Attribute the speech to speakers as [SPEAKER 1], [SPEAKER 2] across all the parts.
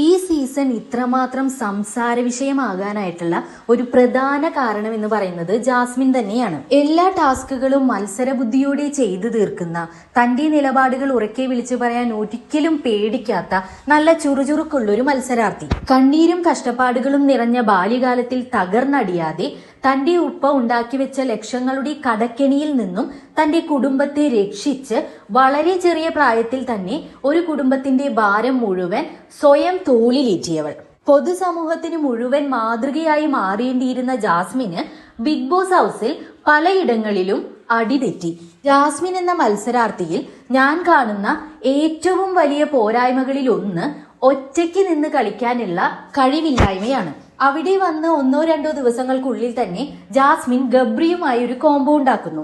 [SPEAKER 1] ഈ സീസൺ ഇത്രമാത്രം സംസാര വിഷയമാകാനായിട്ടുള്ള ഒരു പ്രധാന കാരണം എന്ന് പറയുന്നത് ജാസ്മിൻ തന്നെയാണ്. എല്ലാ ടാസ്കുകളും മത്സരബുദ്ധിയോടെ ചെയ്തു തീർക്കുന്ന, തന്റെ നിലപാടുകൾ ഉറക്കെ വിളിച്ചു പറയാൻ ഒരിക്കലും പേടിക്കാത്ത നല്ല ചുറുചുറുക്കുള്ളൊരു മത്സരാർത്ഥി. കണ്ണീരും കഷ്ടപ്പാടുകളും നിറഞ്ഞ ബാല്യകാലത്തിൽ തകർന്നടിയാതെ തന്റെ ഉപ്പ ഉണ്ടാക്കി വെച്ച ലക്ഷങ്ങളുടെ കടക്കെണിയിൽ നിന്നും തന്റെ കുടുംബത്തെ രക്ഷിച്ച് വളരെ ചെറിയ പ്രായത്തിൽ തന്നെ ഒരു കുടുംബത്തിന്റെ ഭാരം മുഴുവൻ സ്വയം തോളിലേറ്റിയവൾ. പൊതുസമൂഹത്തിന് മുഴുവൻ മാതൃകയായി മാറേണ്ടിയിരുന്ന ജാസ്മിന് ബിഗ് ബോസ് ഹൗസിൽ പലയിടങ്ങളിലും അടിതെറ്റി. ജാസ്മിൻ എന്ന മത്സരാർത്ഥിയിൽ ഞാൻ കാണുന്ന ഏറ്റവും വലിയ പോരായ്മകളിൽ ഒന്ന് ഒറ്റയ്ക്ക് നിന്ന് കളിക്കാനുള്ള കഴിവില്ലായ്മയാണ്. അവിടെ വന്ന് 1-2 ദിവസങ്ങൾക്കുള്ളിൽ തന്നെ ജാസ്മിൻ ഗബ്രിയുമായി ഒരു കോംബോ ഉണ്ടാക്കുന്നു.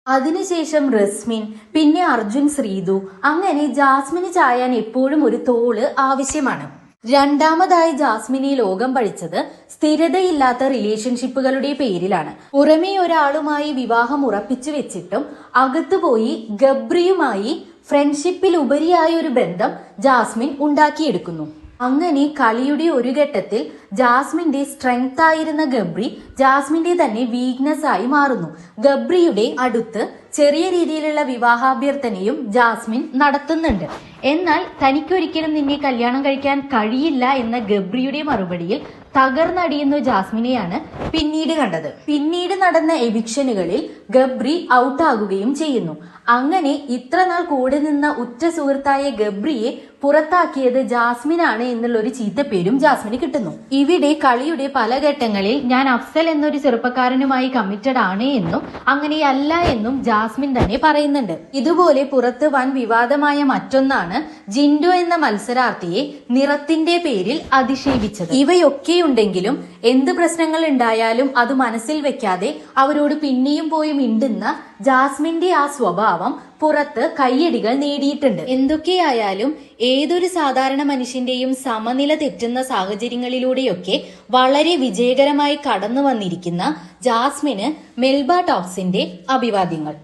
[SPEAKER 1] അതിനുശേഷം റസ്മിൻ, പിന്നെ അർജുൻ, ശ്രീതു, അങ്ങനെ ജാസ്മിന് ചായാൻ എപ്പോഴും ഒരു തോള് ആവശ്യമാണ്. രണ്ടാമതായി ജാസ്മിനെ ലോകം പഴിച്ചത് സ്ഥിരതയില്ലാത്ത റിലേഷൻഷിപ്പുകളുടെ പേരിലാണ്. പുറമേ ഒരാളുമായി വിവാഹം ഉറപ്പിച്ചു വെച്ചിട്ടും അകത്തുപോയി ഗബ്രിയുമായി ഫ്രണ്ട്ഷിപ്പിൽ ഉപരിയായ ഒരു ബന്ധം ജാസ്മിൻ ഉണ്ടാക്കിയെടുക്കുന്നു. അങ്ങനെ കളിയുടെ ഒരു ഘട്ടത്തിൽ ജാസ്മിന്റെ സ്ട്രെങ്ത് ആയിരുന്ന ഗബ്രി ജാസ്മിന്റെ തന്നെ വീക്ക്നെസ് ആയി മാറുന്നു. ഗബ്രിയുടെ അടുത്ത് ചെറിയ രീതിയിലുള്ള വിവാഹാഭ്യർത്ഥനയും ജാസ്മിൻ നടത്തുന്നുണ്ട്. എന്നാൽ തനിക്കൊരിക്കലും നിന്നെ കല്യാണം കഴിക്കാൻ കഴിയില്ല എന്ന ഗബ്രിയുടെ മറുപടിയിൽ തകർന്നടിയുന്ന ജാസ്മിനെയാണ് പിന്നീട് കണ്ടത്. പിന്നീട് നടന്ന എവിക്ഷനുകളിൽ ഗബ്രി ഔട്ടാകുകയും ചെയ്യുന്നു. അങ്ങനെ ഇത്രനാൾ കൂടെ നിന്ന ഉറ്റ സുഹൃത്തായ ഗബ്രിയെ പുറത്താക്കിയത് ജാസ്മിനാണ് എന്നുള്ളൊരു ചീത്തപ്പേരും ജാസ്മിന് കിട്ടുന്നു. ഇവിടെ കളിയുടെ പല ഘട്ടങ്ങളിൽ ഞാൻ അഫ്സൽ എന്നൊരു ചെറുപ്പക്കാരനുമായി കമ്മിറ്റഡ് ആണ് എന്നും അങ്ങനെയല്ല എന്നും ജാസ്മിൻ തന്നെ പറയുന്നുണ്ട്. ഇതുപോലെ പുറത്ത് വൻ വിവാദമായ മറ്റൊന്നാണ് ജിൻഡോ എന്ന മത്സരാർത്ഥിയെ നിറത്തിന്റെ പേരിൽ അധിക്ഷേപിച്ചത്. ഇവയൊക്കെയുണ്ടെങ്കിലും എന്ത് പ്രശ്നങ്ങൾ ഉണ്ടായാലും അത് മനസ്സിൽ വെക്കാതെ അവരോട് പിന്നെയും പോയി മിണ്ടുന്ന ജാസ്മിന്റെ ആ സ്വഭാവം പുറത്ത് കയ്യടികൾ നേടിയിട്ടുണ്ട്. എന്തൊക്കെയായാലും ഏതൊരു സാധാരണ മനുഷ്യന്റെയും സമനില തെറ്റുന്ന സാഹചര്യങ്ങളിലൂടെയൊക്കെ വളരെ വിജയകരമായി കടന്നു വന്നിരിക്കുന്ന ജാസ്മിന് മെൽബ ടോക്സിന്റെ അഭിവാദ്യങ്ങൾ.